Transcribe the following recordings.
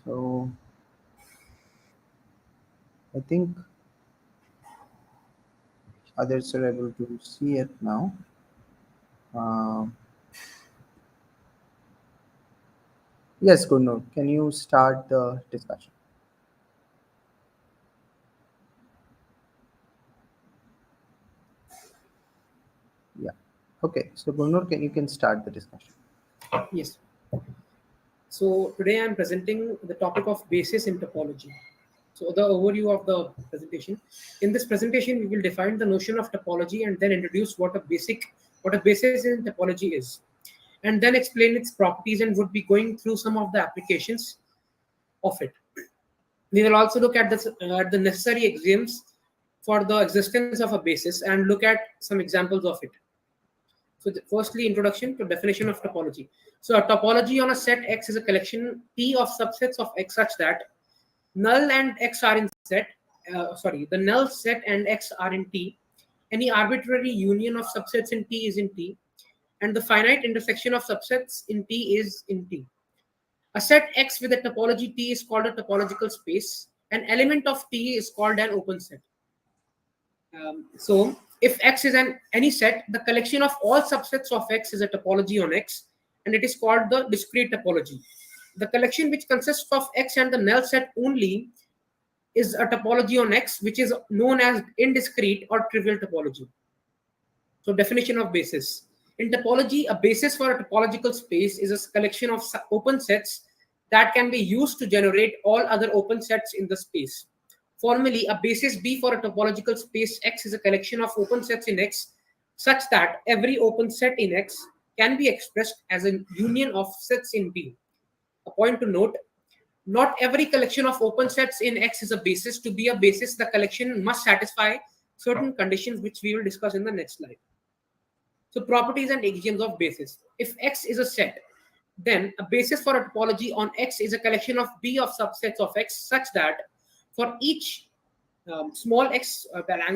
So I think others are able to see it now. Um, yes, Gurnoor, can you start the discussion? Yeah. Okay. So Gurnoor, can start the discussion? Yes. So today I'm presenting the topic of basis in topology. So the overview of the presentation. In this presentation, we will define the notion of topology and then introduce what a basis in topology is, and then explain its properties and would be going through some of the applications of it. We will also look at the necessary axioms for the existence of a basis and look at some examples of it. So, firstly, introduction to definition of topology. So, a topology on a set X is a collection T of subsets of X such that null and X are in set. The null set and X are in T. Any arbitrary union of subsets in T is in T, and the finite intersection of subsets in T is in T. A set X with a topology T is called a topological space. An element of T is called an open set. So if X is any set, the collection of all subsets of X is a topology on X, and it is called the discrete topology. The collection which consists of X and the null set only is a topology on X, which is known as indiscrete or trivial topology. So definition of basis. In topology, a basis for a topological space is a collection of open sets that can be used to generate all other open sets in the space. Formally, a basis B for a topological space X is a collection of open sets in X such that every open set in X can be expressed as a union of sets in B. A point to note, not every collection of open sets in X is a basis. To be a basis, the collection must satisfy certain conditions which we will discuss in the next slide. So properties and axioms of basis. If X is a set, then a basis for a topology on X is a collection of B of subsets of X such that for each small x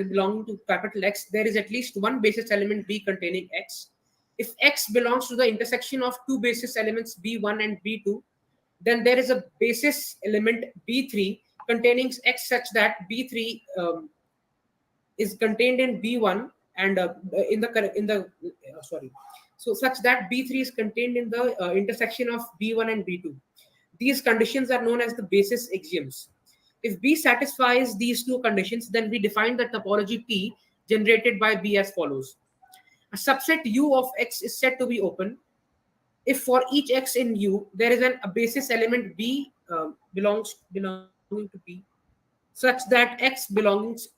belonging to capital X, there is at least one basis element B containing X. If X belongs to the intersection of two basis elements B1 and B2, then there is a basis element B3 containing X such that B3 is contained in B1 and in the sorry, so such that B3 is contained in the intersection of B1 and B2. These conditions are known as the basis axioms. If B satisfies these two conditions, then we define the topology T generated by B as follows. A subset U of X is said to be open if for each X in U there is a basis element B belonging to B such that X belongs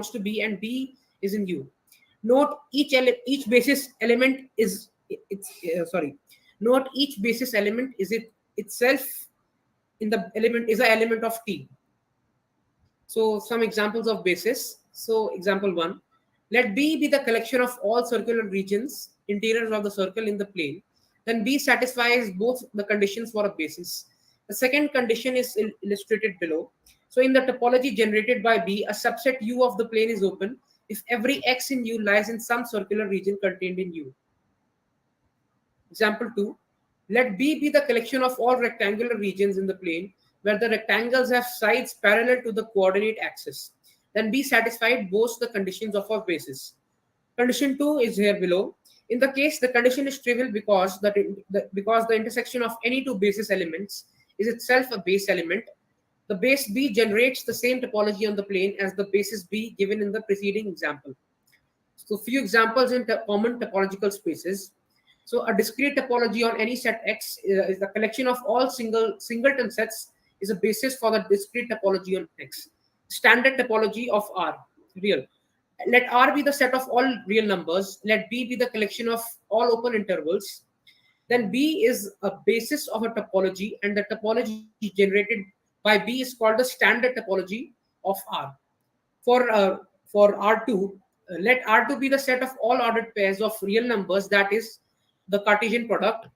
to B and B is in U. Note each basis element is it's sorry. Note each basis element is it itself in the element is an element of T. So some examples of basis. So example one, let B be the collection of all circular regions, interiors of the circle in the plane. Then B satisfies both the conditions for a basis. The second condition is illustrated below. So in the topology generated by B, a subset U of the plane is open if every X in U lies in some circular region contained in U. Example 2. Let B be the collection of all rectangular regions in the plane where the rectangles have sides parallel to the coordinate axis. Then B satisfied both the conditions of our basis. Condition 2 is here below. In the case, the condition is trivial because because the intersection of any two basis elements is itself a base element. The base B generates the same topology on the plane as the basis B given in the preceding example. So few examples in common topological spaces. So a discrete topology on any set X is the collection of all singleton sets is a basis for the discrete topology on X. Standard topology of R, real. Let R be the set of all real numbers. Let B be the collection of all open intervals. Then B is a basis of a topology, and the topology generated by B is called the standard topology of R. For uh, for R2, let R2 be the set of all ordered pairs of real numbers, that is the Cartesian product.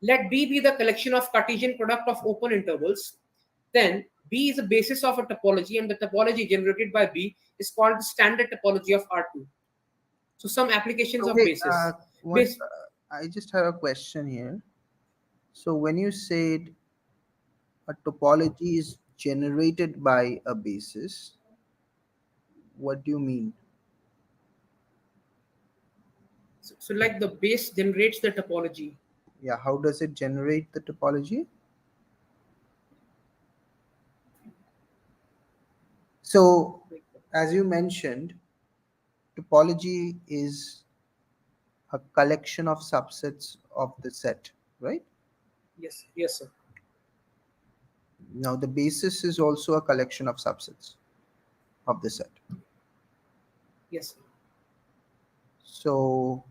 Let B be the collection of Cartesian product of open intervals. Then B is the basis of a topology, and the topology generated by B is called the standard topology of R2. So some applications of Okay. basis. One. Base, I just have a question here. So when you said a topology is generated by a basis, what do you mean? So like the base generates the topology. Yeah, how does it generate the topology? So, Like, as you mentioned, topology is a collection of subsets of the set, right? yes, yes, sir. Now, the basis is also a collection of subsets of the set. Yes, sir. So,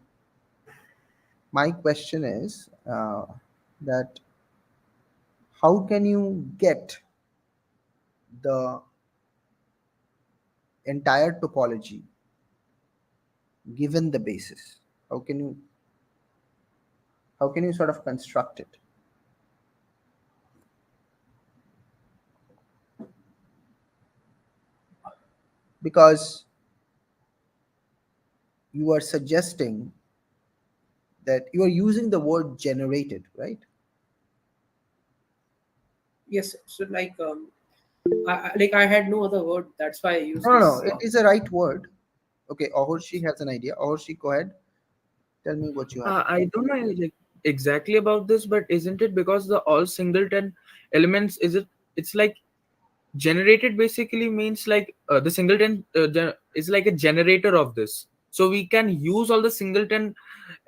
my question is that how can you get the entire topology given the basis? How can you sort of construct it? Because you are suggesting that you are using the word generated, right? Yes, sir. So like like I had no other word. That's why I used No, no, no. this. It is a right word. Okay, Ahorshi has an idea. Ahorshi, go ahead. Tell me what you have. I don't know like exactly about this, but isn't it because the all singleton elements is it? It's like generated basically means like the singleton is like a generator of this, so we can use all the singleton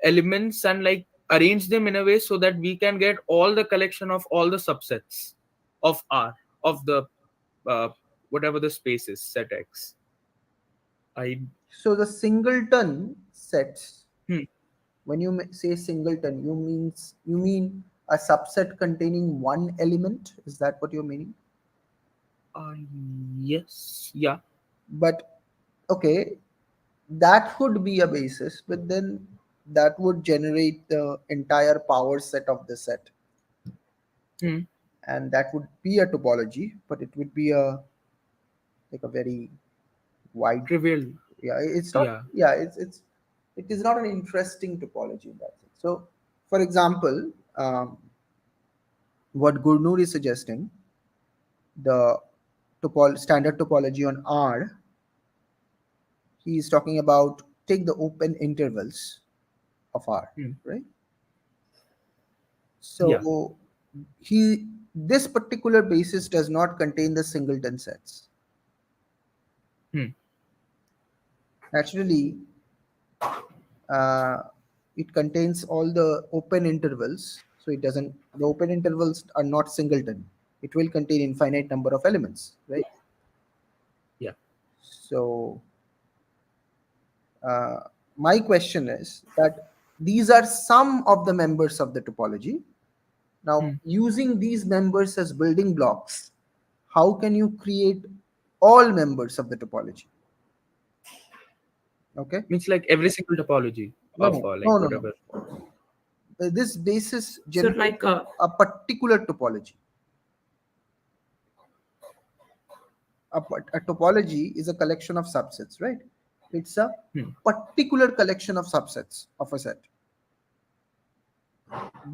elements and like arrange them in a way so that we can get all the collection of all the subsets of R of the uh, whatever the space is set X. I So the singleton sets. hmm, When you say singleton, you mean a subset containing one element. Is that what you're meaning? uh, yes, yeah. But okay, that would be a basis, but then that would generate the entire power set of the set, Hmm, and that would be a topology, but it would be a like a very wide. trivial. Yeah, it's not. Yeah. Yeah, it is not an interesting topology in that sense. So, for example, what Gurnur is suggesting, the standard topology on R, he is talking about take the open intervals of R, Hmm, right? yeah. So he this particular basis does not contain the singleton sets. Hmm, Naturally, uh, it contains all the open intervals. So it doesn't. The open intervals are not singleton. It will contain infinite number of elements, right? yeah. So uh, my question is that these are some of the members of the topology. Now, Hmm. using these members as building blocks, how can you create all members of the topology? Okay. Means like every single topology No, of no, like no, no, no. whatever. This basis So generates like a particular topology. A topology is a collection of subsets, right? It's a Hmm. particular collection of subsets of a set.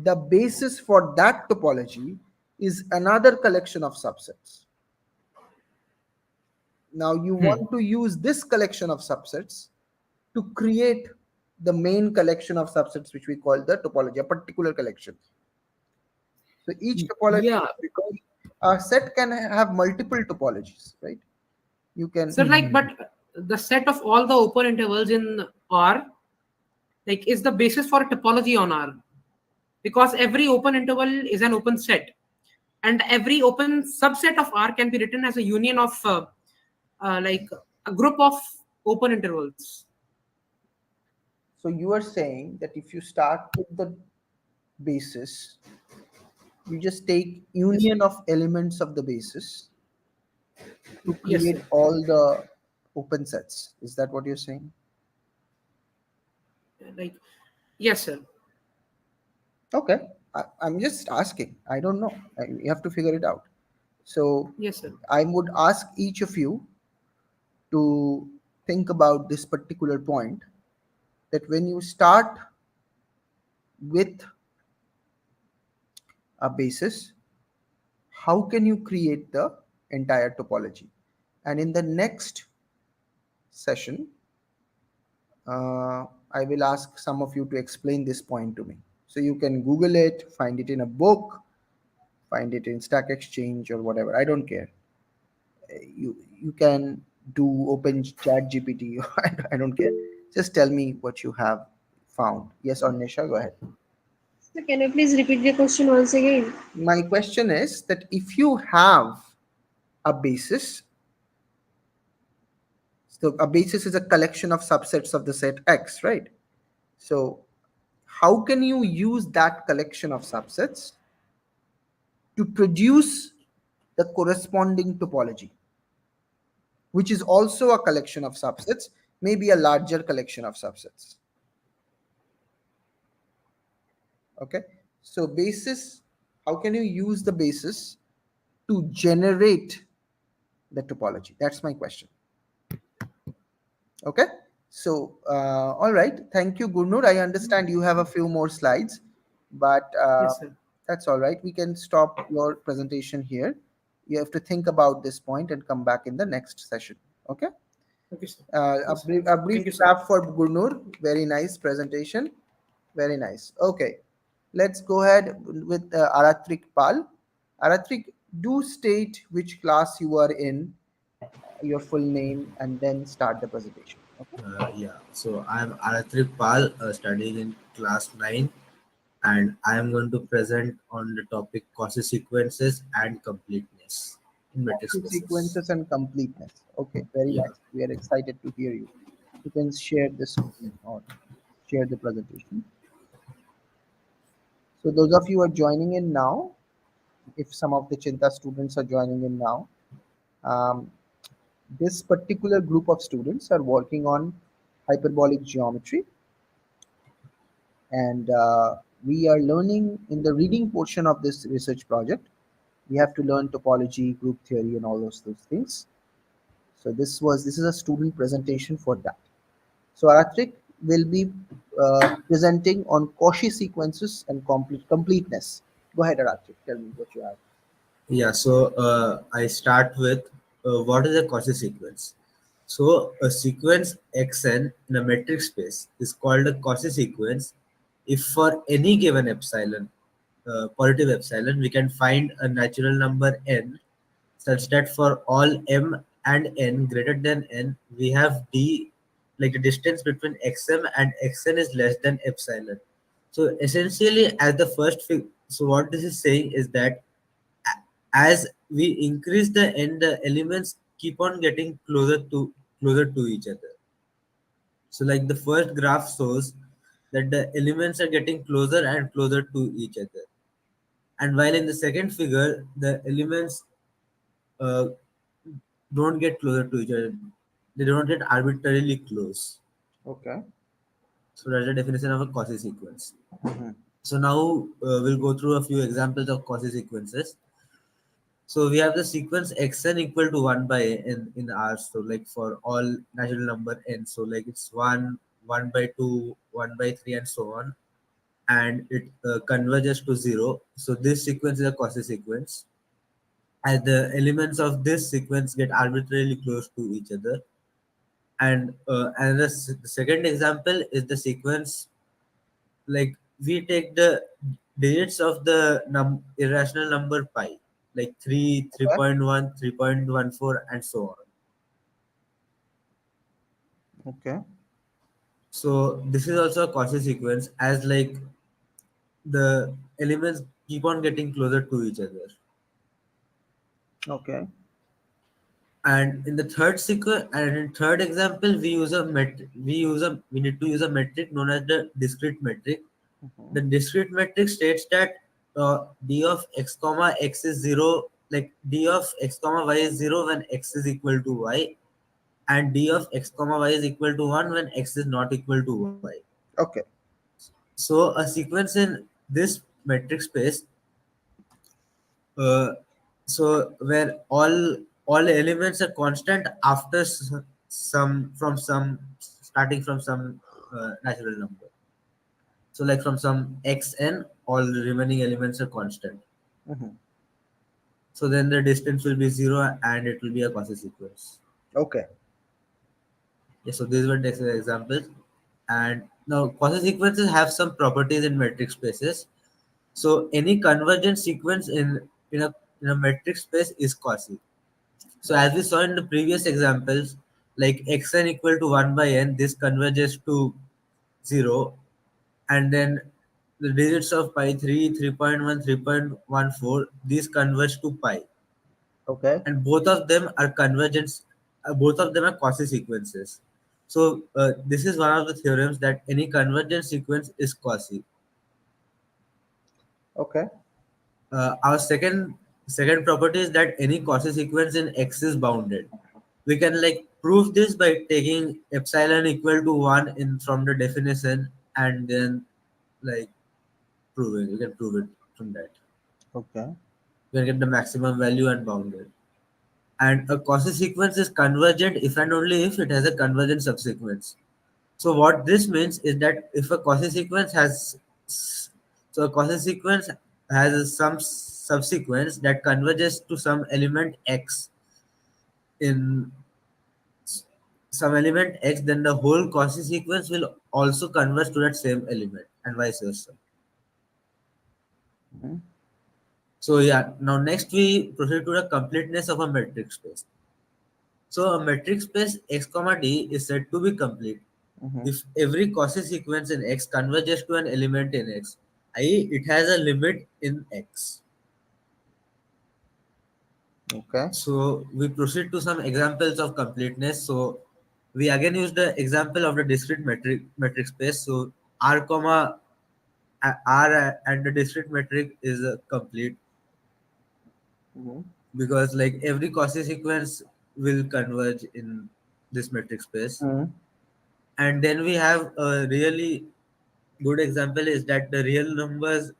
The basis for that topology is another collection of subsets. Now you Hmm. want to use this collection of subsets to create the main collection of subsets, which we call the topology, a particular collection. So each topology, Yeah, because a set can have multiple topologies, right? You can, so like but the set of all the open intervals in R like is the basis for a topology on R, because every open interval is an open set, and every open subset of R can be written as a union of like a group of open intervals. so you are saying that if you start with the basis, you just take Yes, union of elements of the basis to yes, create sir. all the open sets. Is that what you're saying? Like yes, sir. Okay. I'm just asking. I don't know. You have to figure it out. So Yes, sir. I would ask each of you to think about this particular point, that when you start with a basis, how can you create the entire topology? And in the next session, I will ask some of you to explain this point to me. So you can Google it, find it in a book, find it in Stack Exchange or whatever. I don't care. You can do open chat GPT. I don't care. Just tell me what you have found. Yes or Nisha, go ahead. So can you please repeat the question once again? My question is that if you have a basis, so a basis is a collection of subsets of the set X, right? So how can you use that collection of subsets to produce the corresponding topology, which is also a collection of subsets, maybe a larger collection of subsets? Okay, so basis, how can you use the basis to generate the topology? That's my question. Okay, so all right, thank you, Gurnur. I understand you have a few more slides, but Yes, sir. that's all right. We can stop your presentation here. You have to think about this point and come back in the next session. Okay. Okay, sir. A Yes, sir. brief Thank you, sir. clap for Gurnur. Very nice presentation. Very nice. Okay, let's go ahead with Aratrik Pal. Aratrik, do state which class you are in, your full name, and then start the presentation. Okay. Yeah, so I'm Arathrik Pal, studying in class 9, and I am going to present on the topic causes sequences and completeness in metric Copy spaces. sequences and completeness. Okay, very Yeah, nice. We are excited to hear you. You can share the screen or share the presentation. So those of you who are joining in now, if some of the Chinta students are joining in now, um, this particular group of students are working on hyperbolic geometry, and we are learning in the reading portion of this research project. We have to learn topology, group theory, and all those things. So this is a student presentation for that. So Aratrik will be presenting on Cauchy sequences and completeness. Go ahead, Aratrik. Tell me what you have. yeah. So I start with what is a Cauchy sequence. So a sequence xn in a metric space is called a Cauchy sequence if for any given epsilon, positive epsilon, we can find a natural number n such that for all m and n greater than n, we have d, like the distance between xm and xn is less than epsilon. So essentially, as the first so what this is saying is that as we increase the n, the elements keep on getting closer to each other. So like the first graph shows that the elements are getting closer and closer to each other. And while in the second figure, the elements uh, don't get closer to each other. They don't get arbitrarily close. Okay. So that's the definition of a Cauchy sequence. Mhm. So now we'll go through a few examples of Cauchy sequences. So we have the sequence xn equal to 1 by n in R. So like for all natural number n. So like it's 1, 1 by 2, 1 by 3 and so on. And it converges to 0. So this sequence is a Cauchy sequence. As the elements of this sequence get arbitrarily close to each other. And the second example is the sequence, like we take the digits of the irrational number pi, like 3, Okay. 3.1, 3.14, and so on. Okay. So this is also a Cauchy sequence, as like the elements keep on getting closer to each other. Okay. And in the third sequence, and in third example, we need to use a metric known as the discrete metric. Mhm. The discrete metric states that d of x comma x is 0, like d of x comma y is 0 when x is equal to y, and d of x comma y is equal to 1 when x is not equal to y. Okay. So a sequence in this metric space, uh, so where all elements are constant after some from some starting from some natural number. So like from some xn, all the remaining elements are constant. Mhm. So then the distance will be zero and it will be a quasi sequence. Okay. Yeah, so these were the examples. And now quasi sequences have some properties in metric spaces. So any convergent sequence in a metric space is quasi. So as we saw in the previous examples, like xn equal to 1 by n, this converges to 0, and then the digits of pi 3, 3.1, 3.14, these converge to pi, Okay. and both of them are convergence. Both of them are quasi sequences. So this is one of the theorems that any convergent sequence is quasi. Okay. Our second property is that any quasi sequence in X is bounded. We can like prove this by taking epsilon equal to 1 in from the definition, and then like proving. We can prove it from that. Okay. We can get the maximum value and bounded. And a quasi sequence is convergent if and only if it has a convergent subsequence. So what this means is that if a quasi sequence has so a quasi sequence has some subsequence that converges to some element x in some element x, then the whole quasi sequence will also converge to that same element and vice versa. Mhm. So yeah, now next we proceed to the completeness of a metric space. So a metric space x comma d is said to be complete Mhm. if every quasi sequence in X converges to an element in X, i.e., it has a limit in X. Okay. So we proceed to some examples of completeness. So we again use the example of the discrete metric space. So R comma R and the discrete metric is complete Mhm. because like every quasi sequence will converge in this metric space. Mhm. And then we have a really good example is that the real numbers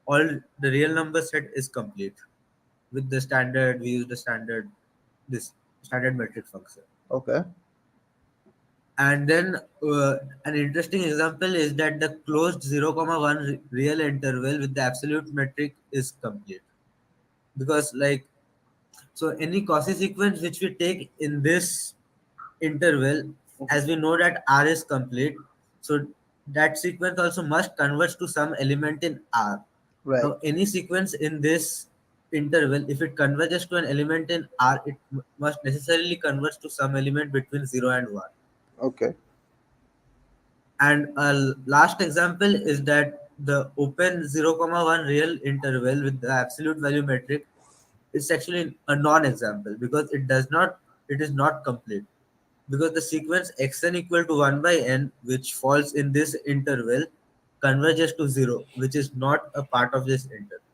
all the real number set is complete with the standard we use the standard this standard metric function. Okay. And then an interesting example is that the closed 0 comma 1 real interval with the absolute metric is complete because like so any quasi sequence which we take in this interval, Mhm. as we know that R is complete, so that sequence also must converge to some element in R. Right. Now, any sequence in this interval, if it converges to an element in R, it must necessarily converge to some element between 0 and 1. Okay. And a last example is that the open 0, comma 1 real interval with the absolute value metric is actually a non-example because it is not complete because the sequence xn equal to 1 by n which falls in this interval converges to 0 which is not a part of this interval.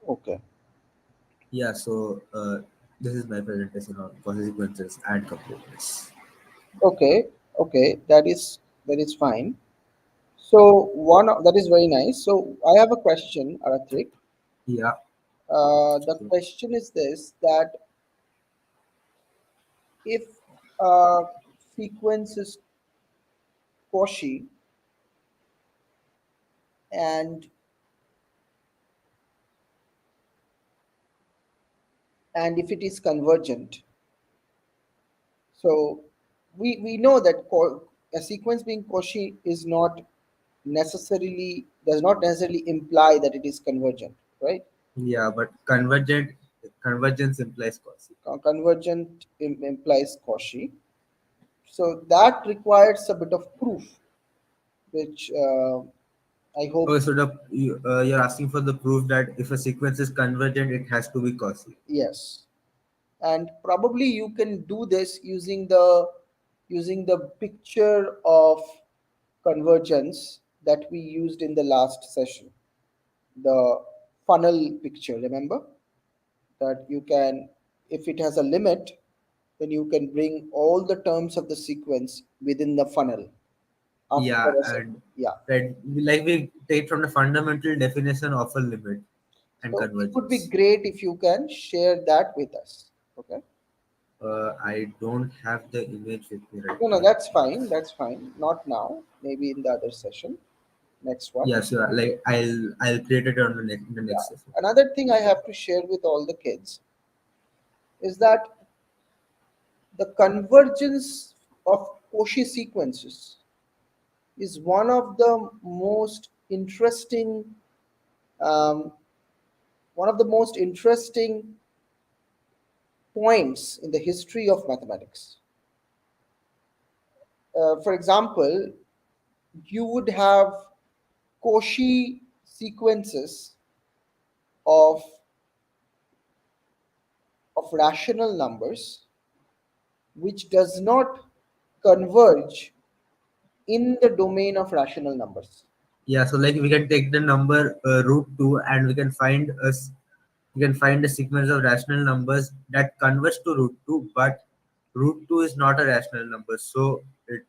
Okay. Yeah, so this is my presentation on consequences and completeness. Okay. Okay. That is fine. So that is very nice. So I have a question, Arathik. Yeah. The question is this: that if a sequence is Cauchy and if it is convergent, so we know that a sequence being Cauchy is not necessarily does not necessarily imply that it is convergent, right? Yeah, but convergence implies quasi. Convergent implies Cauchy, so that requires a bit of proof, which I Oh, hope. so you're asking for the proof that if a sequence is convergent, it has to be quasi. Yes, and probably you can do this using the picture of convergence that we used in the last session, the funnel picture. Remember that you can, if it has a limit, then you can bring all the terms of the sequence within the funnel after Yeah, a set. and Yeah. right, like we take from the fundamental definition of a limit and So it would be convergence. great if you can share that with us. Okay. I don't have the image with me right No, no, now. that's fine. That's fine. Not now. Maybe in the other session. next one. Yeah, sure. Like I'll create it on the Yeah. next session. Another thing I have to share with all the kids is that the convergence of Cauchy sequences is one of the most interesting um, points in the history of mathematics. For example, you would have Cauchy sequences of rational numbers which does not converge in the domain of rational numbers. Yeah, so like we can take the number root 2 and we can find a sequence of rational numbers that converge to root 2, but root 2 is not a rational number, so it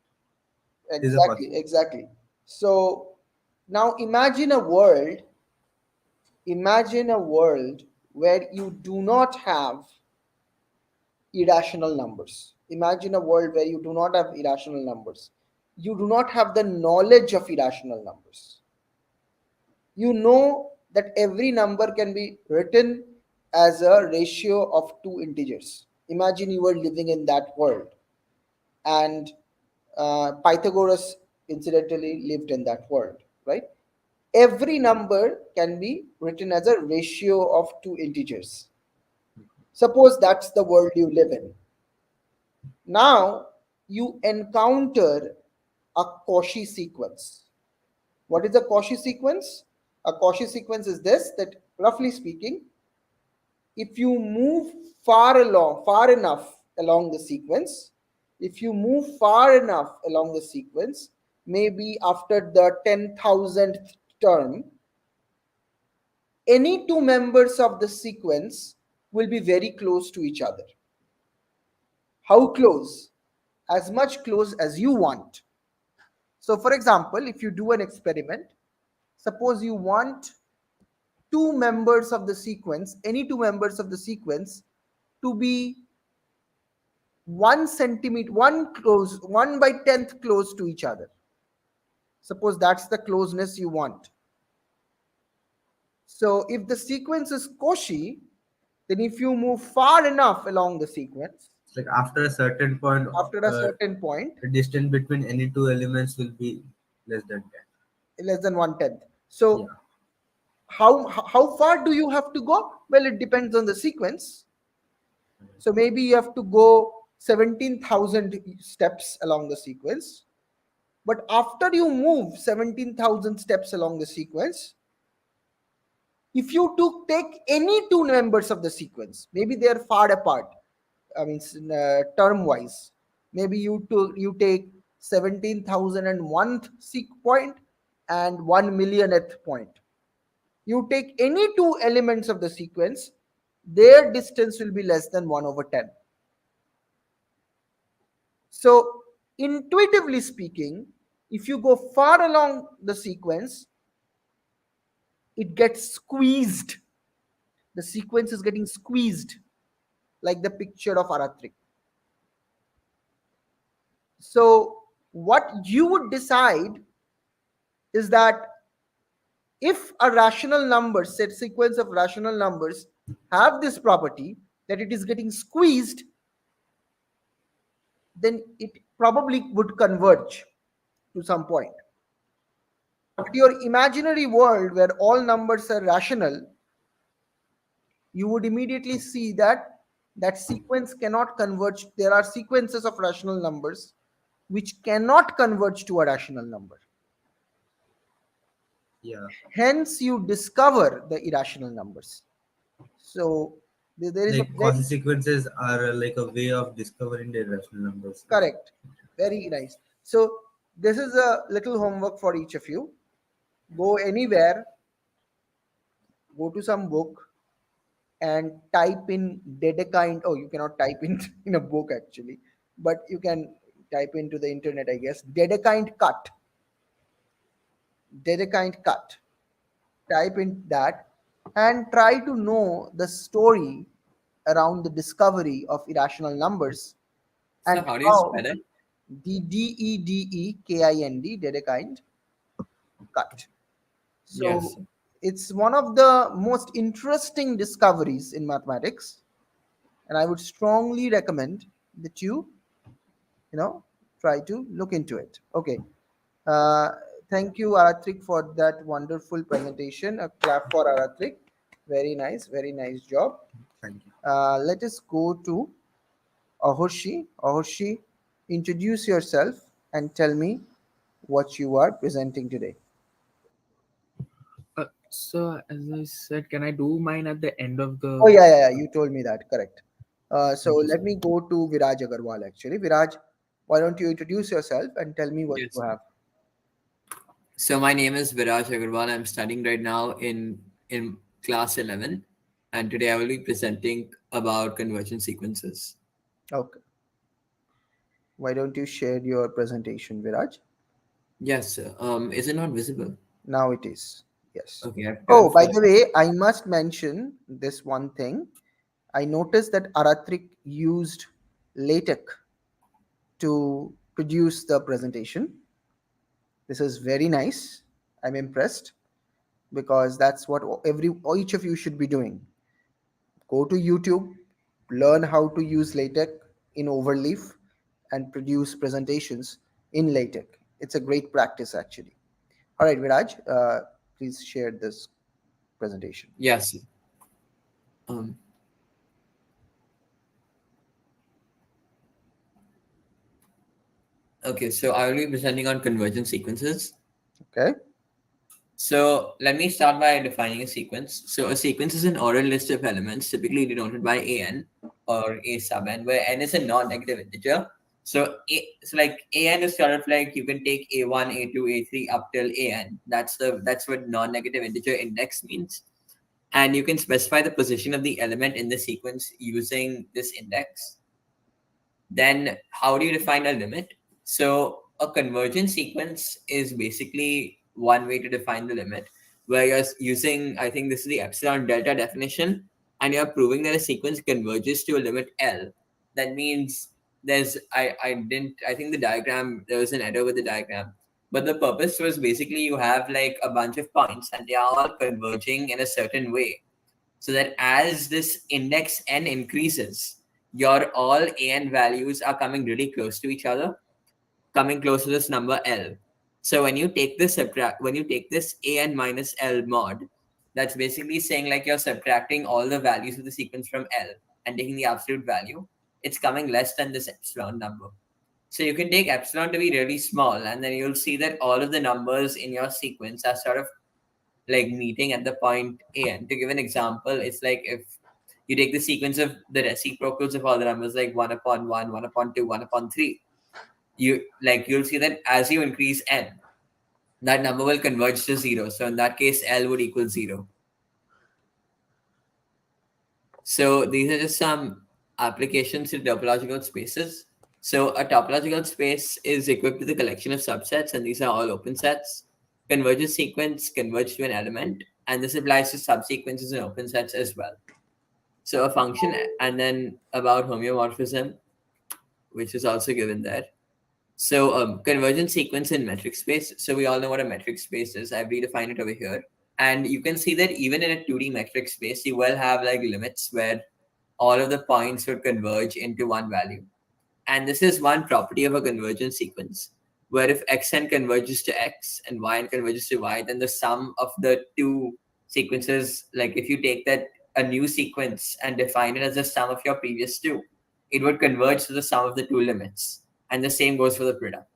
is a Exactly, possibility. exactly. So now imagine a world where you do not have irrational numbers. Imagine a world where you do not have irrational numbers. You do not have the knowledge of irrational numbers. You know that every number can be written as a ratio of two integers. Imagine you were living in that world, and Pythagoras incidentally lived in that world, right? Every number can be written as a ratio of two integers. Suppose that's the world you live in. Now you encounter a Cauchy sequence. What is a Cauchy sequence? A Cauchy sequence is this, that roughly speaking, if you move far enough along the sequence, if you move far enough along the sequence, maybe after the 10,000th term, any two members of the sequence will be very close to each other. How close? As much close as you want. So, for example, if you do an experiment, suppose you want two members of the sequence, any two members of the sequence, to be 1 centimeter, one by tenth close to each other. Suppose that's the closeness you want. So if the sequence is Cauchy, then if you move far enough along the sequence, It's like after a certain point, after a certain point, the distance between any two elements will be less than 10. less than 1/10. Yeah. So how far do you have to go? Well, it depends on the sequence. So maybe you have to go 17,000 steps along the sequence. But after you move 17,000 steps along the sequence, if you take any two members of the sequence, maybe they are far apart, I mean, term wise, maybe you take 17,001th point and 1 millionth point. You take any two elements of the sequence, their distance will be less than 1/10. So, intuitively speaking, if you go far along the sequence, it gets squeezed. The sequence is getting squeezed, like the picture of Aratrik. So, what you would decide is that if a rational number, set sequence of rational numbers, have this property that it is getting squeezed, then it probably would converge to some point. But your imaginary world where all numbers are rational, you would immediately see that that sequence cannot converge. There are sequences of rational numbers which cannot converge to a rational number. Yeah. Hence, you discover the irrational numbers. So there is a Like very Cauchy sequences are like a way of discovering the irrational numbers. correct, very nice. So this is a little homework for each of you. Go anywhere, go to some book, and type in Dedekind. Oh, you cannot type in in a book actually, but you can type into the internet, I guess. Dedekind cut. Type in that and try to know the story around the discovery of irrational numbers So and how do you how spell it? the Dedekind, Dedekind, cut. Yes. So it's one of the most interesting discoveries in mathematics, and I would strongly recommend that you know try to look into it. Okay. Uh, Thank you, Aratrik, for that wonderful presentation. A clap for Aratrik. Very nice job. Thank you. Let us go to Ahurshi. Ahurshi, introduce yourself and tell me what you are presenting today. So as I said, can I do mine at the end of Oh, the? yeah. You told me that. Correct. So Thank you, let sir. me go to Viraj Agarwal actually. Viraj, why don't you introduce yourself and tell me what you Yes. have? So my name is Viraj Agarwal. I'm studying right now in class 11, and today I will be presenting about convergent sequences. Okay. Why don't you share your presentation, Viraj? Yes, sir. Is it not visible? Now it is. Yes. Okay, I've Oh, turned by full. the way, I must mention this one thing. I noticed that Aratrik used LaTeX to produce the presentation. This is very nice. I'm impressed because that's what each of you should be doing. Go to YouTube, learn how to use LaTeX in Overleaf, and produce presentations in LaTeX. It's a great practice, actually. All right, Viraj, please share this presentation. Yes, sir. Um, okay, so I will be presenting on convergent sequences. Okay. So let me start by defining a sequence. So a sequence is an ordered list of elements, typically denoted by an or a sub n, where n is a non-negative integer. So like an is sort of like you can take a1, a2, a3 up till an. That's what non-negative integer index means. And you can specify the position of the element in the sequence using this index. Then how do you define a limit? So a convergent sequence is basically one way to define the limit, where you're using, I think this is the epsilon delta definition, and you're proving that a sequence converges to a limit L. That means I think the diagram, there was an error with the diagram. But the purpose was basically you have like a bunch of points and they are all converging in a certain way, so that as this index n increases, your all an values are coming really close to each other, coming close to this number L. So when you take this an minus L mod, that's basically saying like you're subtracting all the values of the sequence from L and taking the absolute value. It's coming less than this epsilon number. So you can take epsilon to be really small, and then you'll see that all of the numbers in your sequence are sort of like meeting at the point an. To give an example, it's like if you take the sequence of the reciprocals of all the numbers, like 1 upon 1, 1 upon 2, 1 upon 3, you'll see that as you increase n, that number will converge to 0. So in that case, L would equal 0. So these are just some applications to topological spaces. So a topological space is equipped with a collection of subsets, and these are all open sets. Convergent sequence converge to an element, and this applies to subsequences and open sets as well. So a function, and then about homeomorphism, which is also given there. So convergent sequence in metric space. So we all know what a metric space is. I've redefined it over here. And you can see that even in a 2D metric space, you will have like limits where all of the points would converge into one value. And this is one property of a convergent sequence, where if xn converges to x and yn converges to y, then the sum of the two sequences, like if you take that a new sequence and define it as the sum of your previous two, it would converge to the sum of the two limits. And the same goes for the product.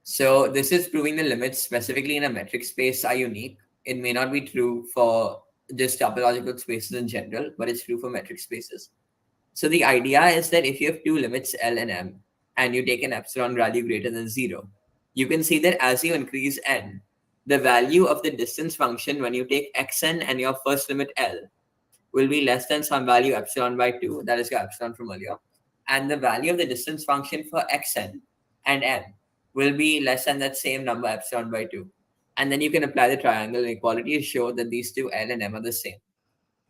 So this is proving the limits specifically in a metric space are unique. It may not be true for just topological spaces in general, but it's true for metric spaces. So the idea is that if you have two limits L and M, and you take an epsilon value greater than 0, you can see that as you increase n, the value of the distance function when you take xn and your first limit L will be less than some value epsilon by 2, that is your epsilon from earlier. And the value of the distance function for xn and m will be less than that same number epsilon by 2. And then you can apply the triangle inequality to show that these two L and M are the same.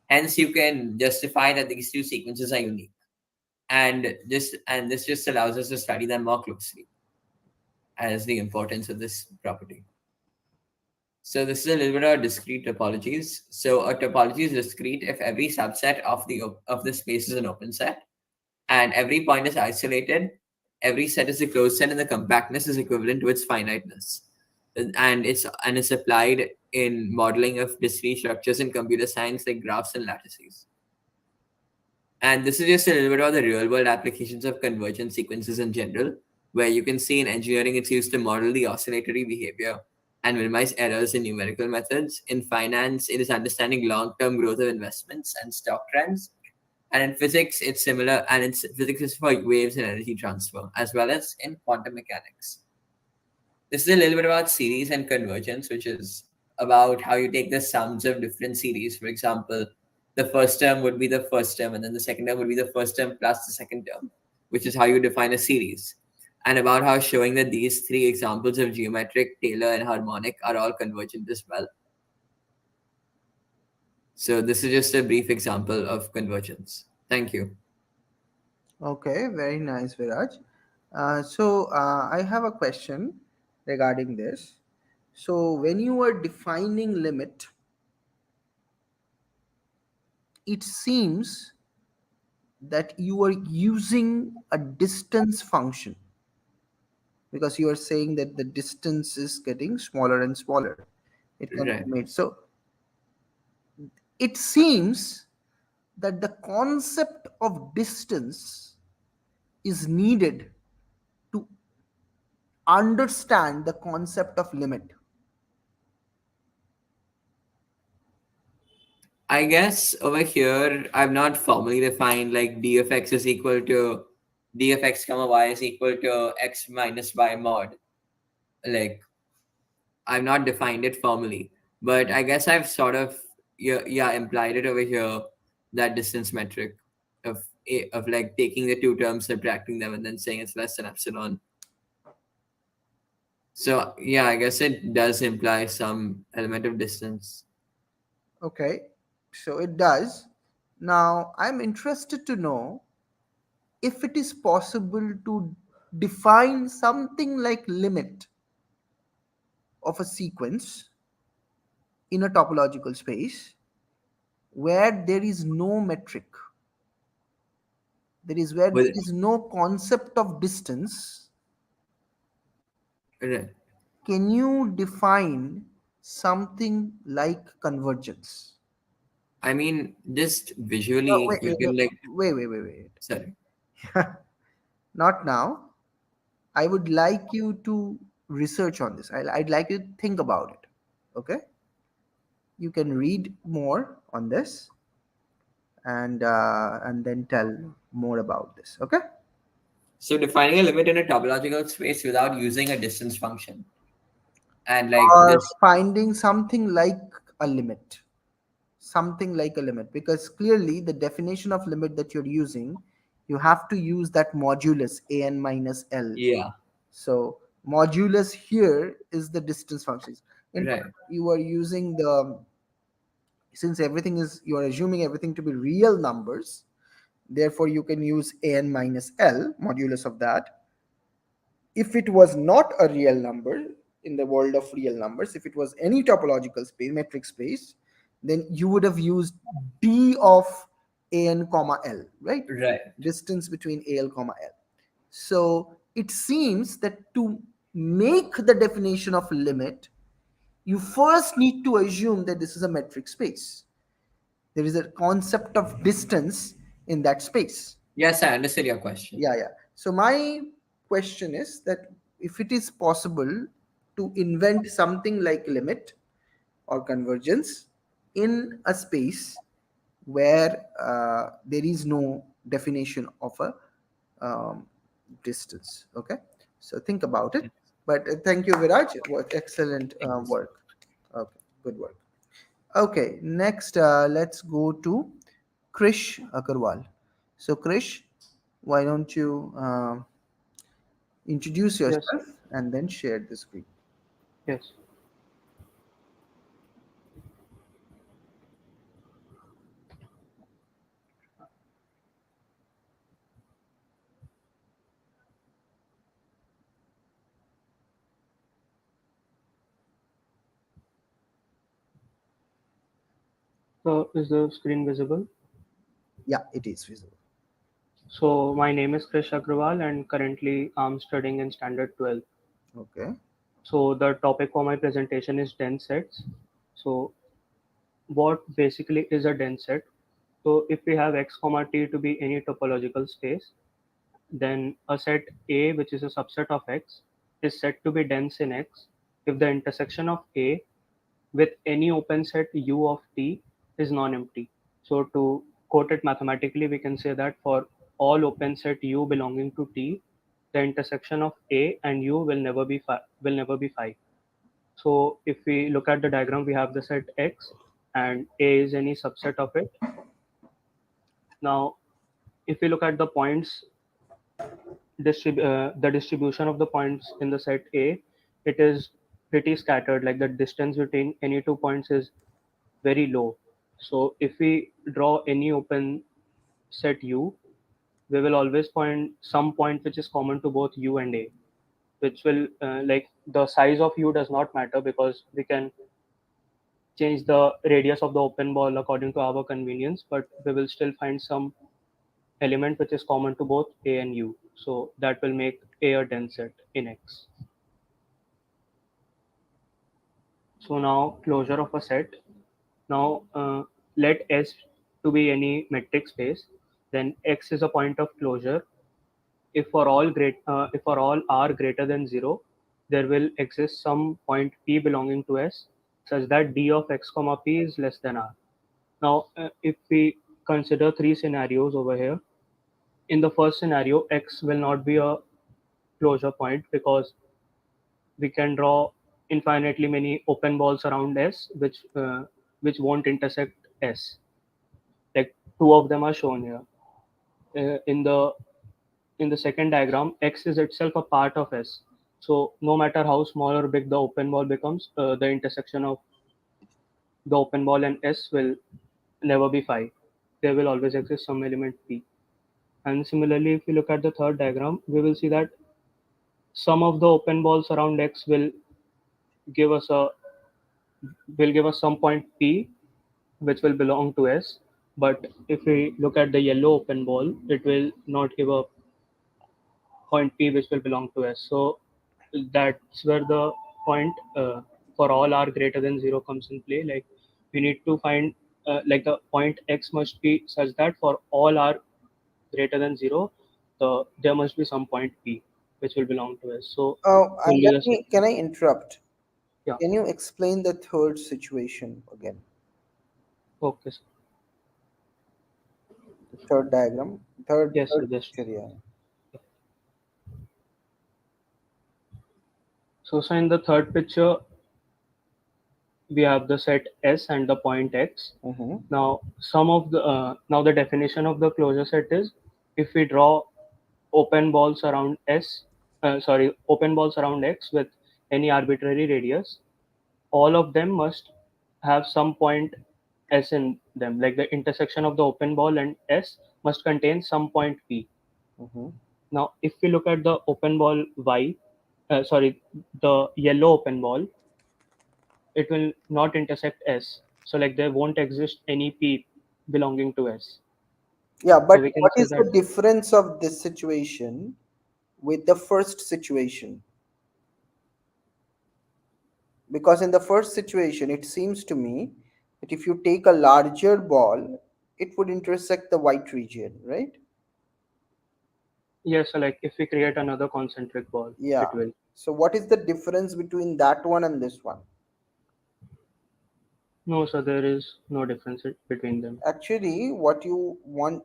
Hence, you can justify that these two sequences are unique. And this just allows us to study them more closely. as the importance of this property. So this is a little bit about discrete topologies. So a topology is discrete if every subset of the space is an open set, and every point is isolated. Every set is a closed set, and the compactness is equivalent to its finiteness. And it's applied in modeling of discrete structures in computer science like graphs and lattices. And this is just a little bit about the real world applications of convergent sequences in general, where you can see in engineering it's used to model the oscillatory behavior and minimize errors in numerical methods. In finance, it is understanding long term growth of investments and stock trends. And in physics, it's similar, and in physics is for waves and energy transfer, as well as in quantum mechanics. This is a little bit about series and convergence, which is about how you take the sums of different series. For example, the first term would be the first term, and then the second term would be the first term plus the second term, which is how you define a series. And about how showing that these three examples of geometric, Taylor, and harmonic are all convergent as well. So this is just a brief example of convergence. Thank you. Okay, very nice, Viraj. I have a question regarding this. So, when you are defining limit, it seems that you are using a distance function because you are saying that the distance is getting smaller and smaller. It can Right. be made. So, it seems that the concept of distance is needed to understand the concept of limit. I guess over here, I've not formally defined like d of x is equal to d of x comma y is equal to x minus y mod. Like, I've not defined it formally, but I guess I've sort of yeah implied it over here, that distance metric of like taking the two terms, subtracting them, and then saying it's less than epsilon. So yeah, I guess it does imply some element of distance. Okay, so it does. Now, I'm interested to know if it is possible to define something like limit of a sequence in a topological space where there is no metric, where But there is no concept of distance. right. Can you define something like convergence? I mean, just No, visually, wait, you wait, wait, can like wait, wait, wait, sorry. wait. Not now. I would like you to research on this. I'd like you to think about it. Okay? You can read more on this and then tell more about this. Okay? So defining a limit in a topological space without using a distance function, and like Or this, finding something like a limit. Something like a limit. Because clearly, the definition of limit that you're using, you have to use that modulus an minus L. yeah, So modulus here is the distance functions. In right, fact, you are using the, since everything is, you are assuming everything to be real numbers, therefore you can use an minus L modulus of that. If it was not a real number in the world of real numbers, if it was any topological space, metric space, then you would have used d of an comma L, right? right. Distance between al comma L. So it seems that to make the definition of limit, you first need to assume that this is a metric space. There is a concept of distance in that space. Yes, I understood your question. Yeah, yeah. So my question is that if it is possible to invent something like limit or convergence in a space where there is no definition of a um, distance. Okay, so think about it. But thank you, Viraj. What excellent Thank you. work. Okay, good work. Okay, next let's go to Krish Agarwal. So, Krish, why don't you introduce Yes, yourself and then share the screen? yes. So, is the screen visible? Yeah, it is visible. So, my name is Krish Agrawal, and currently I'm studying in Standard 12. Okay. So, the topic for my presentation is dense sets. So, what basically is a dense set? So, if we have x comma t to be any topological space, then a set A, which is a subset of X, is said to be dense in X if the intersection of A with any open set U of T is non-empty. So to quote it mathematically, we can say that for all open set U belonging to T, the intersection of A and U will never be phi. So if we look at the diagram, we have the set X and A is any subset of it. Now, if we look at the points the distribution of the points in the set A, it is pretty scattered. Like the distance between any 2 points is very low. So if we draw any open set U, we will always point some point which is common to both U and A, which will like the size of U does not matter because we can change the radius of the open ball according to our convenience, but we will still find some element which is common to both A and U. So that will make A a dense set in X. So now closure of a set. Now let S to be any metric space. Then X is a point of closure. If for all r greater than 0, there will exist some point P belonging to S such that d of x comma P is less than r. Now if we consider three scenarios over here, in the first scenario, X will not be a closure point because we can draw infinitely many open balls around S, which won't intersect S. Like two of them are shown here. In the second diagram, X is itself a part of S. So no matter how small or big the open ball becomes, the intersection of the open ball and S will never be phi. There will always exist some element P. And similarly, if we look at the third diagram, we will see that some of the open balls around X give us a will give us some point P which will belong to S. But if we look at the yellow open ball, it will not give a point P which will belong to S. So that's where the point for all r greater than 0 comes in play. Like we need to find like the point X must be such that for all r greater than 0, there must be some point P which will belong to S. So Oh, only the set. can I interrupt? Yeah. Can you explain the third situation again? Okay. The third diagram, Yes. third So just picture, yeah. so in the third picture, we have the set S and the point X. Mm-hmm. Now, now the definition of the closure set is if we draw open balls around open balls around X with any arbitrary radius, all of them must have some point S in them. Like the intersection of the open ball and S must contain some point P. Mm-hmm. Now, if we look at the open ball the yellow open ball, it will not intersect S. So like there won't exist any P belonging to S. Yeah, So but we can what say is that the difference of this situation with the first situation? Because in the first situation, it seems to me that if you take a larger ball, it would intersect the white region, right? yes, so like if we create another concentric ball, Yeah. it will. So what is the difference between that one and this one? No, so there is no difference between them. Actually, what you want,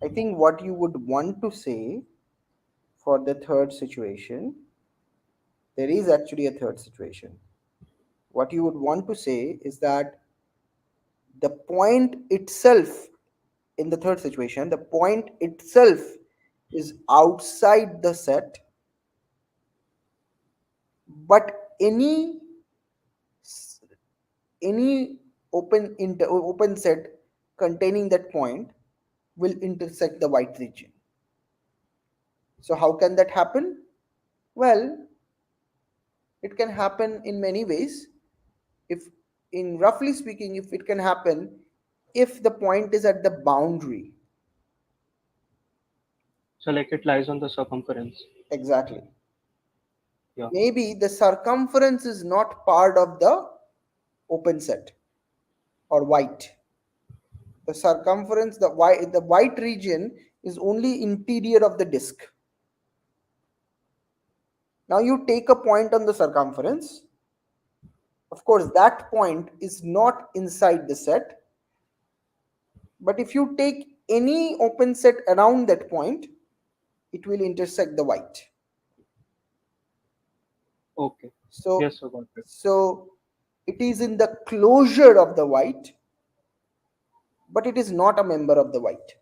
I think what you would want to say for the third situation, there is actually a third situation. What you would want to say is that the point itself in the third situation, the point itself is outside the set, but any open set containing that point will intersect the white region. So how can that happen? Well, it can happen in many ways. If in roughly speaking, if it can happen if the point is at the boundary? So like it lies on the circumference. Exactly. Yeah. Maybe the circumference is not part of the open set or white. The circumference, the white region is only interior of the disk. Now you take a point on the circumference. Of course, that point is not inside the set. But if you take any open set around that point, it will intersect the white. Okay. So, Yes, I got it. so it is in the closure of the white, but it is not a member of the white.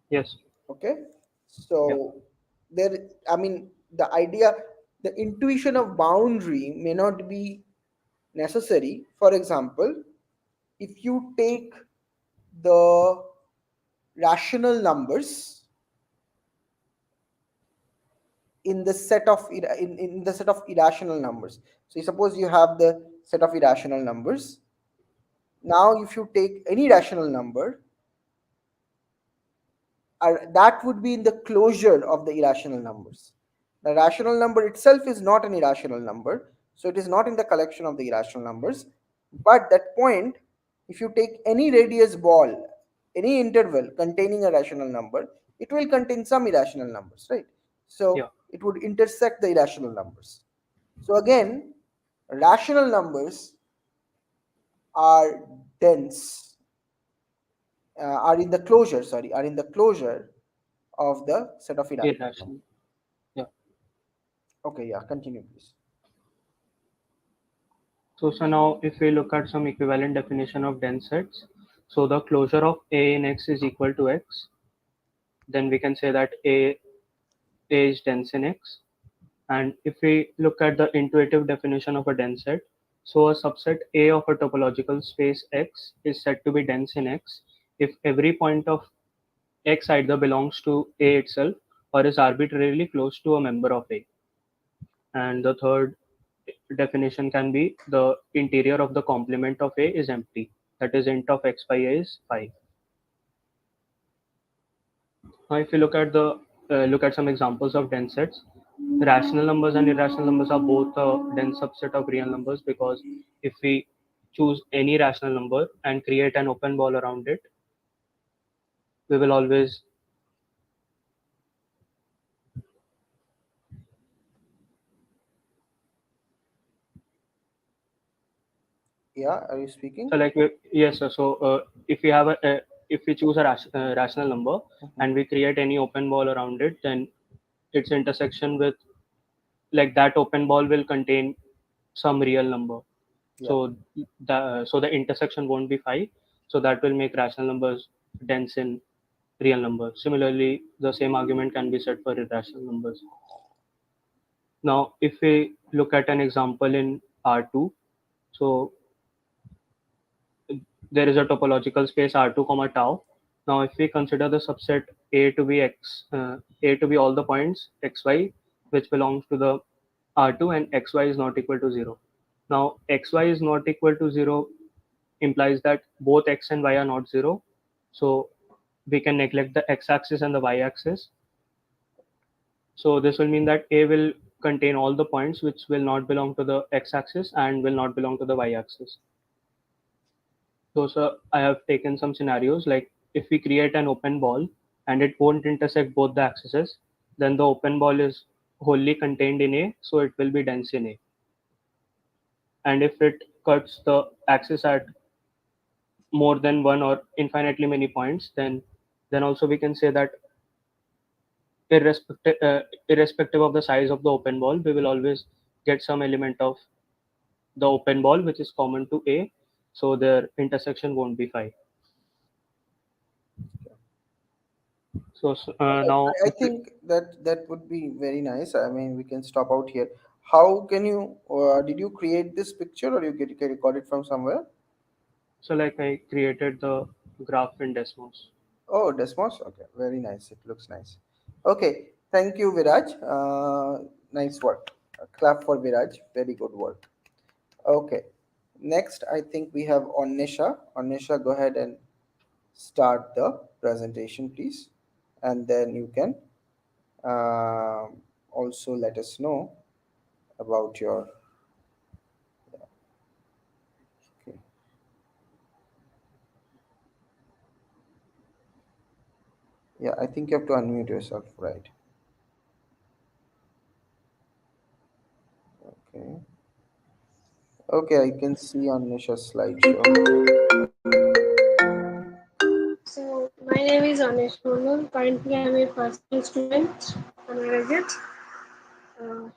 Yes. Okay. Yeah. So there, I mean, the idea, the intuition of boundary may not be necessary. For example, if you take the rational numbers in the set of in the set of irrational numbers. So suppose you have the set of irrational numbers. Now if you take any rational number, that would be in the closure of the irrational numbers. The rational number itself is not an irrational number, so it is not in the collection of the irrational numbers. But that point, if you take any radius ball, any interval containing a rational number, it will contain some irrational numbers, right? Yeah. So it would intersect the irrational numbers. So again, rational numbers are dense, are in the closure, sorry, are in the closure of the set of irrational numbers. Irrational. Yeah. Okay, yeah, continue, please. So now if we look at some equivalent definition of dense sets, so the closure of A in X is equal to X, then we can say that A is dense in X. And if we look at the intuitive definition of a dense set, so a subset A of a topological space X is said to be dense in X if every point of X either belongs to A itself or is arbitrarily close to a member of A. And the third definition can be the interior of the complement of A is empty. That is, int of X by A is 5. Now, if you look at some examples of dense sets, rational numbers and irrational numbers are both a dense subset of real numbers, because if we choose any rational number and create an open ball around it, we will always Yeah, are you speaking? so like yes sir. So if we have if we choose a rational number and we create any open ball around it, then its intersection with like that open ball will contain some real number. Yeah. So the intersection won't be 5, so that will make rational numbers dense in real numbers. Similarly, the same argument can be said for irrational numbers. Now if we look at an example in R2, so there is a topological space R2 comma tau. Now if we consider the subset A to be A to be all the points xy which belongs to the R2, and xy is not equal to 0. Now xy is not equal to 0 implies that both x and y are not 0. So we can neglect the x-axis and the y-axis. So this will mean that A will contain all the points which will not belong to the x-axis and will not belong to the y-axis. So, sir, I have taken some scenarios like if we create an open ball and it won't intersect both the axes, then the open ball is wholly contained in A, so it will be dense in A. And if it cuts the axis at more than one or infinitely many points, then also we can say that irrespective of the size of the open ball, we will always get some element of the open ball which is common to A, so their intersection won't be 5. So now, I think that that would be very nice. I mean, we can stop out here. How can you? Did you create this picture, or you got it from somewhere? so like I created the graph in Desmos. Oh, Desmos. Okay, very nice. It looks nice. Okay, thank you, Viraj. Nice work. A clap for Viraj. Very good work. Okay, Next, I think we have Onisha. Onisha, go ahead and start the presentation, please. And then you can also let us know about your. Okay. Yeah, I think you have to unmute yourself, right? Okay. Okay, I can see Onisha's slideshow. So my name is Anish Mundal. Currently, I'm a first year student undergraduate. Uh,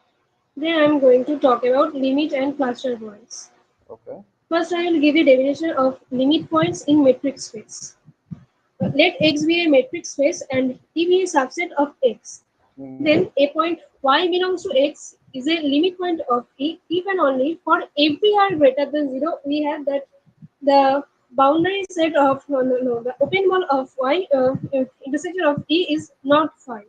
Today, I'm going to talk about limit and cluster points. Okay. First, I will give you definition of limit points in metric space. Let X be a metric space and E be a subset of X. Mm-hmm. Then a point Y belongs to X is a limit point of E if and only for every R greater than 0 we have that the boundary set of the open ball of Y intersection of E is not phi.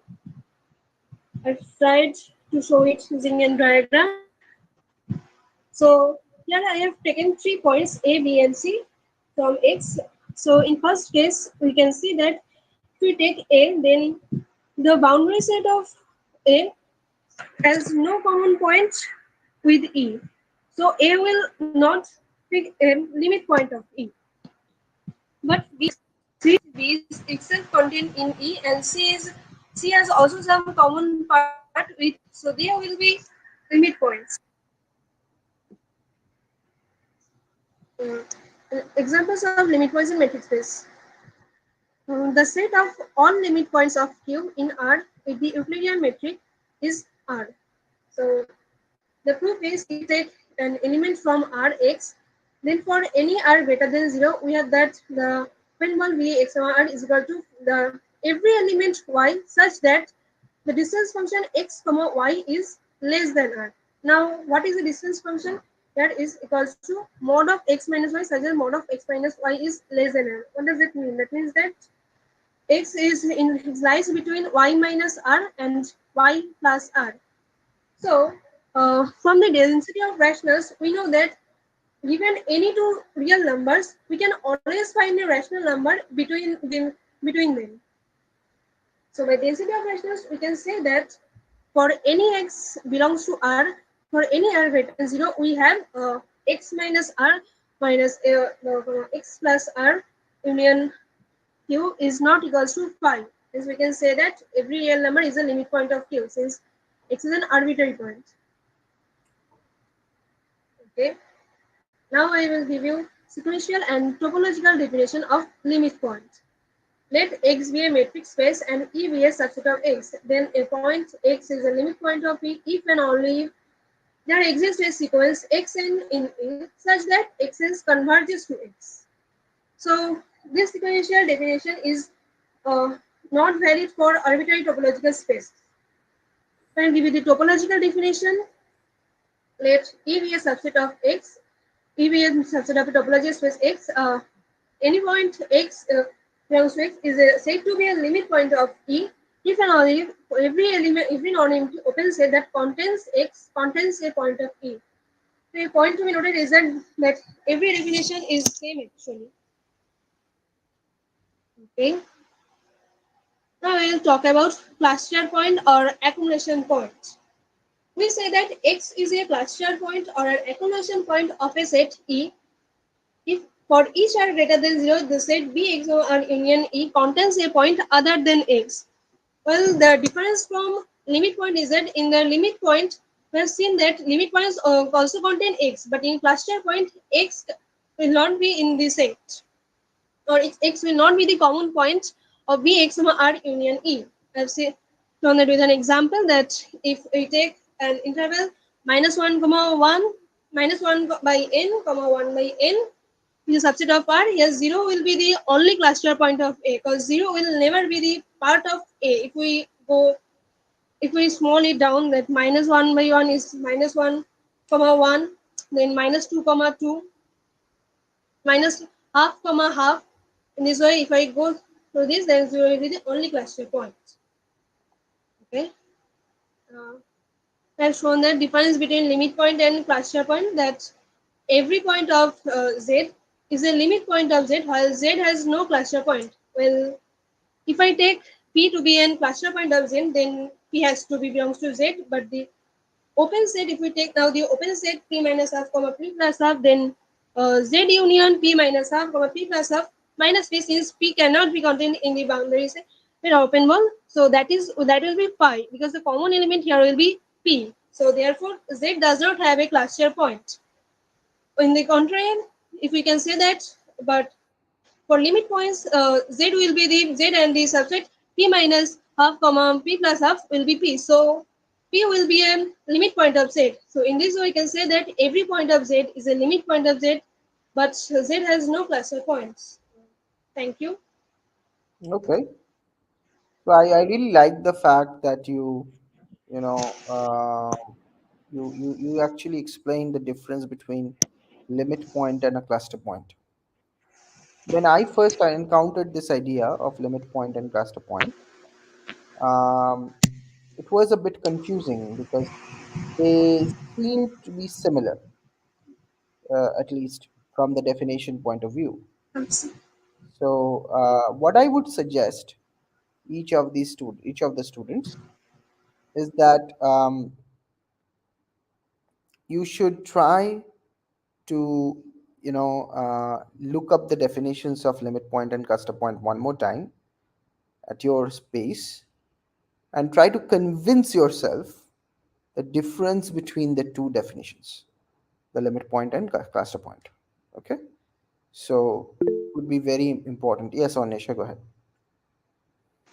I've tried to show it using a diagram. So here I have taken 3 points A, B, and C from X. So in first case, we can see that if we take A, then the boundary set of A has no common point with E. So A will not pick a limit point of E. But B is itself contained in E and C has also some common part with E. So there will be limit points. Uh, Examples of limit points in metric space. The set of all limit points of Q in R with the Euclidean metric is R. So the proof is if we take an element from Rx, then for any R greater than 0, we have that the open V x R is equal to the every element y such that the distance function x comma y is less than R. Now, what is the distance function? That is equals to mod of x minus y such that mod of x minus y is less than R. What does it mean? That means that x lies between y minus r and y plus r. So, from the density of rationals, we know that given any two real numbers, we can always find a rational number between them. So, by density of rationals, we can say that for any x belongs to R, for any r greater than 0, we have x minus r minus x plus r union Q is not equals to phi. Hence, we can say that every real number is a limit point of Q since x is an arbitrary point. Okay. Now I will give you sequential and topological definition of limit point. Let X be a metric space and E be a subset of X. Then a point X is a limit point of E if and only if there exists a sequence Xn in E such that Xn converges to X. So this sequential definition is not valid for arbitrary topological space. When give you the topological definition, let E be a subset of X, E be a subset of a topological space X. Any point X belongs to X is said to be a limit point of E if and only if every element, every non-empty open set that contains X contains a point of E. So a point to be noted is that every definition is same actually. Okay. Now we will talk about cluster point or accumulation point. We say that X is a cluster point or an accumulation point of a set E if for each r greater than 0, the set Bx or union E contains a point other than X. Well, the difference from limit point is that in the limit point, we have seen that limit points also contain X, but in cluster point, X will not be in the set, or X will not be the common point of Bx R union E. I've shown that with an example that if we take an interval -1, 1, -1 by n, 1 by n, the subset of R, yes, 0 will be the only cluster point of A because 0 will never be the part of A. If we small it down, that -1 by 1 is -1, 1, then -2, 2, minus half, half. In this way, if I go through this, then 0 will be the only cluster point. Okay. I've shown the difference between limit point and cluster point that every point of z is a limit point of z while z has no cluster point. Well, if I take P to be an cluster point of Z, then P has to be belongs to Z. But the open set, if we take now the open set P minus half comma P plus half, then Z union P minus half comma P plus half minus P, since P cannot be contained in the boundary set in open ball. So that will be pi, because the common element here will be P. So therefore Z does not have a cluster point. In the contrary, if we can say that, but for limit points, z will be the z and the subset p minus half comma p plus half will be p. So p will be a limit point of z. So in this way, we can say that every point of z is a limit point of z, but z has no cluster points. Thank you. Okay. So I really like the fact that you know, you actually explained the difference between limit point and a cluster point. When I first encountered this idea of limit point and cluster point, um, it was a bit confusing because they seem to be similar, at least from the definition point of view. So, what I would suggest each of the students is that you should try to look up the definitions of limit point and cluster point one more time at your space and try to convince yourself the difference between the two definitions, the limit point and cluster point. Okay, so would be very important. Yes, Anisha, go ahead.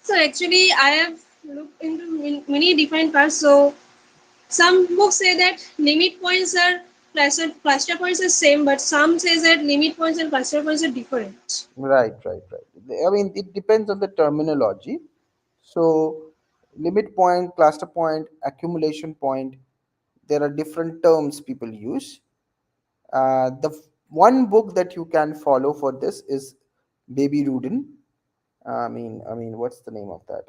So actually, I have looked into many different parts. So some books say that limit points are cluster points are same, but some says that limit points and cluster points are different. Right. I mean, it depends on the terminology. So limit point, cluster point, accumulation point, there are different terms people use. One book that you can follow for this is Baby Rudin. What's the name of that?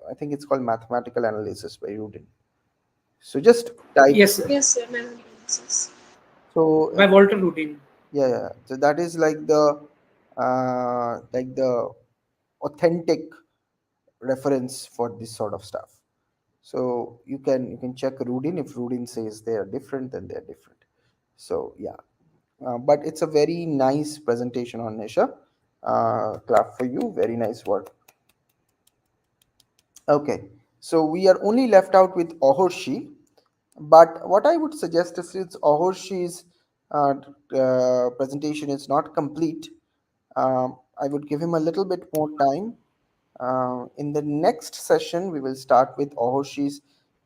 I think it's called Mathematical Analysis by Rudin. So just type. Yes, sir. Yes, sir. Mathematics. So By Walter Routine. yeah. So that is like the authentic reference for this sort of stuff. So you can check Rudin. If Rudin says they are different, then they are different. So yeah, but it's a very nice presentation on Nisha. Clap for you. Very nice work. Okay, so we are only left out with Ohorshi, but what I would suggest is since Ohorshi's presentation is not complete, I would give him a little bit more time. In the next session, we will start with Ohorshi's.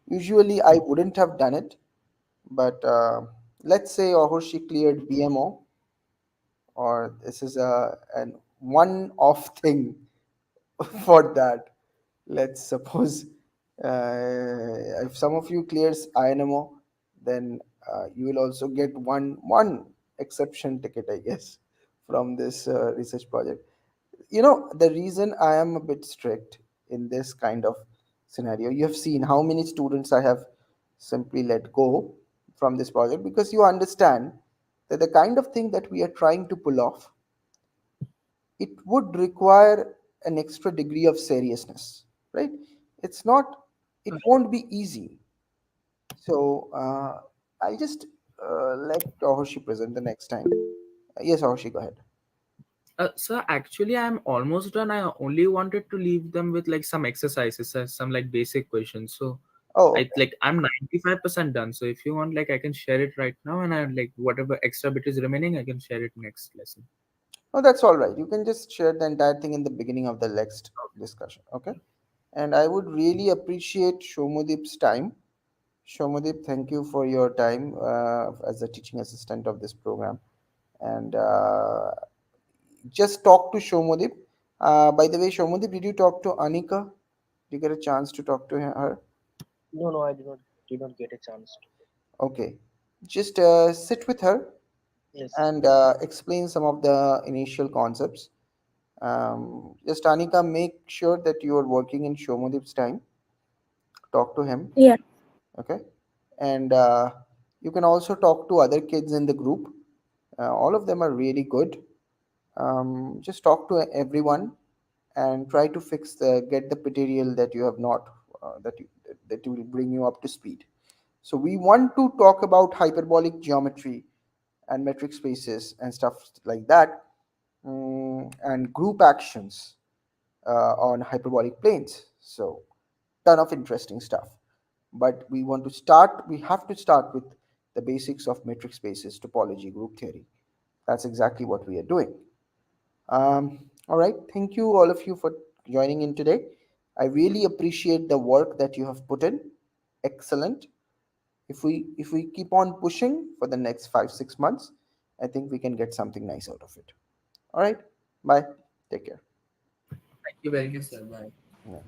Usually, I wouldn't have done it, but let's say Ohorshi cleared BMO, or this is an one-off thing for that. Let's suppose if some of you clears INMO, then you will also get one exception ticket, I guess, from this research project. The reason I am a bit strict in this kind of scenario, you have seen how many students I have simply let go from this project, because you understand that the kind of thing that we are trying to pull off, it would require an extra degree of seriousness, right? It won't be easy. So I'll just let Ahoshi present the next time. Yes, Ahoshi, go ahead. So actually, I'm almost done. I only wanted to leave them with like some exercises, some like basic questions. So Oh, I okay. like I'm 95% done. So if you want, like I can share it right now, and I like whatever extra bit is remaining, I can share it next lesson. No, that's all right. You can just share the entire thing in the beginning of the next discussion, okay? And I would really appreciate Shomudip's time. Shomudip, thank you for your time as a teaching assistant of this program. And just talk to Shomudip. By the way, Shomudip, did you talk to Anika? Did you get a chance to talk to her? No, no, I did not get a chance to. Okay. Just sit with her Yes. and explain some of the initial concepts. Just Anika, make sure that you are working in Shomodip's time. Talk to him, okay? And you can also talk to other kids in the group. All of them are really good. Just talk to everyone and try to get the material that you have not that will bring you up to speed. So we want to talk about hyperbolic geometry and metric spaces and stuff like that, and group actions on hyperbolic planes. So ton of interesting stuff. But we have to start with the basics of metric spaces, topology, group theory. That's exactly what we are doing. All right. Thank you, all of you, for joining in today. I really appreciate the work that you have put in. Excellent. If we keep on pushing for the next 5 6 months, I think we can get something nice out of it. All right. Bye. Take care. Thank you very much, sir. Bye. Yeah.